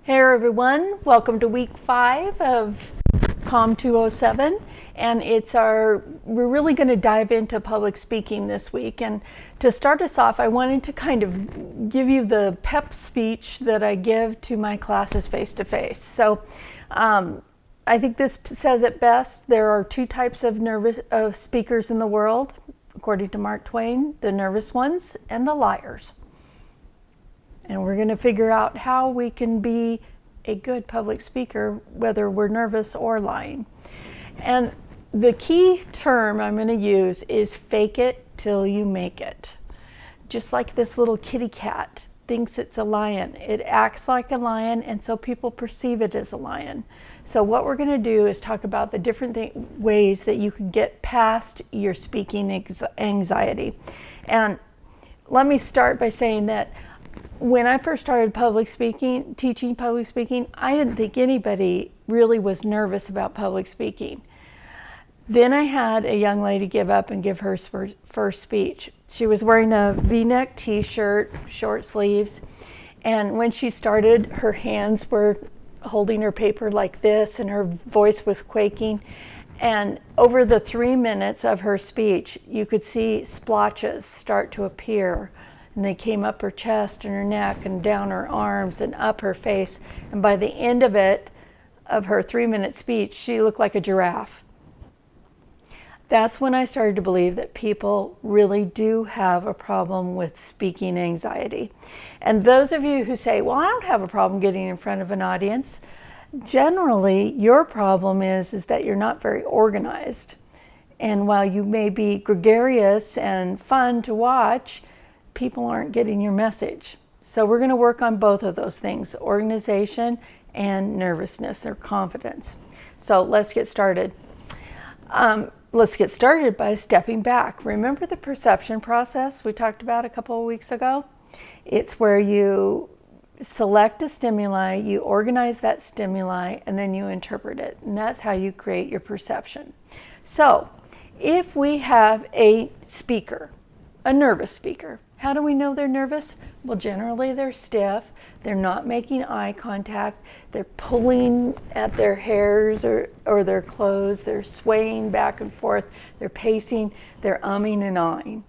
Hey everyone, welcome to week 5 of COM 207, and we're really going to dive into public speaking this week. And to start us off, I wanted to kind of give you the pep speech that I give to my classes face to face. So I think this says it best. There are two types of speakers in the world, according to Mark Twain: the nervous ones and the liars. And we're going to figure out how we can be a good public speaker, whether we're nervous or lying. And the key term I'm going to use is fake it till you make it. Just like this little kitty cat thinks it's a lion. It acts like a lion, and so people perceive it as a lion. So what we're going to do is talk about the different ways that you can get past your speaking anxiety. And let me start by saying that when I first started teaching public speaking, I didn't think anybody really was nervous about public speaking. Then I had a young lady give up and give her first speech. She was wearing a V-neck t-shirt, short sleeves, and when she started, her hands were holding her paper like this, and her voice was quaking. And over the 3 minutes of her speech, you could see splotches start to appear. And they came up her chest and her neck and down her arms and up her face. And by the end of her 3-minute speech, she looked like a giraffe. That's when I started to believe that people really do have a problem with speaking anxiety. And those of you who say, well, I don't have a problem getting in front of an audience, generally your problem is that you're not very organized. And while you may be gregarious and fun to watch, people aren't getting your message. So we're going to work on both of those things: organization and nervousness or confidence. So let's get started. Let's get started by stepping back. Remember the perception process we talked about a couple of weeks ago? It's where you select a stimuli, you organize that stimuli, and then you interpret it. And that's how you create your perception. So if we have a speaker, a nervous speaker, how do we know they're nervous? Well, generally they're stiff, they're not making eye contact, they're pulling at their hairs or their clothes, they're swaying back and forth, they're pacing, they're umming and ahhing.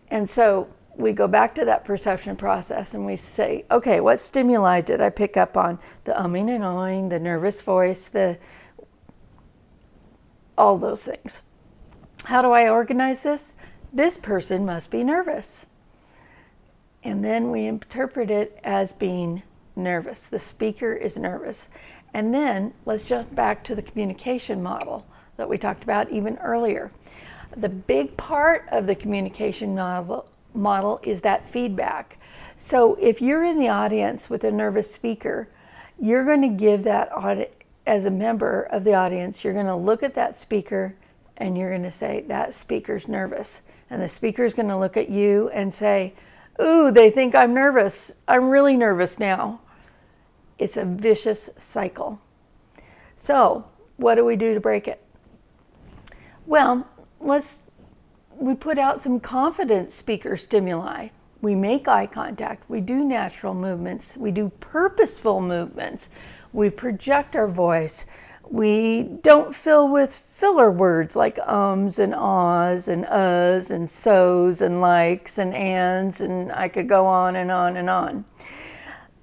And so we go back to that perception process and we say, okay, what stimuli did I pick up on? The umming and ahhing, the nervous voice, all those things. How do I organize this? This person must be nervous. And then we interpret it as being nervous. The speaker is nervous. And then let's jump back to the communication model that we talked about even earlier. The big part of the communication model is that feedback. So if you're in the audience with a nervous speaker, you're going to give that as a member of the audience, you're going to look at that speaker and you're going to say, that speaker's nervous. And the speaker's going to look at you and say, ooh, they think I'm nervous. I'm really nervous now. It's a vicious cycle. So what do we do to break it? Well, we put out some confident speaker stimuli. We make eye contact. We do natural movements. We do purposeful movements. We project our voice. We don't fill with filler words like ums and ahs and uhs and so's and likes and ands, and I could go on and on and on.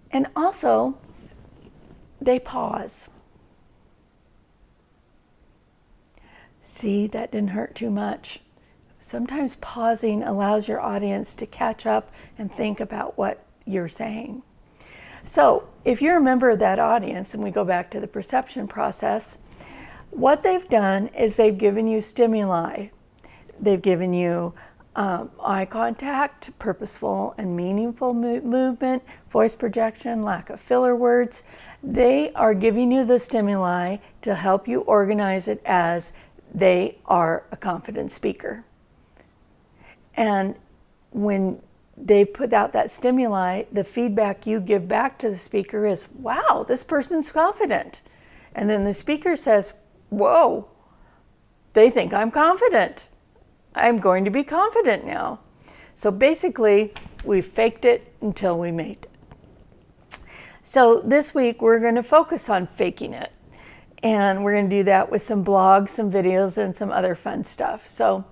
And also, they pause. See, that didn't hurt too much. Sometimes pausing allows your audience to catch up and think about what you're saying. So if you're a member of that audience, and we go back to the perception process, what they've done is they've given you stimuli. They've given you eye contact, purposeful and meaningful movement, voice projection, lack of filler words. They are giving you the stimuli to help you organize it as they are a confident speaker. And when they put out that stimuli, the feedback you give back to the speaker is, wow, this person's confident. And then the speaker says, whoa, they think I'm confident. I'm going to be confident now. So basically, we faked it until we made it. So this week we're going to focus on faking it. And we're going to do that with some blogs, some videos, and some other fun stuff. So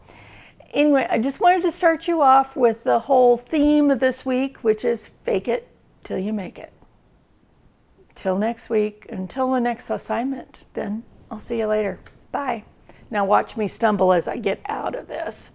anyway, I just wanted to start you off with the whole theme of this week, which is fake it till you make it. Till next week, until the next assignment, then I'll see you later. Bye. Now watch me stumble as I get out of this.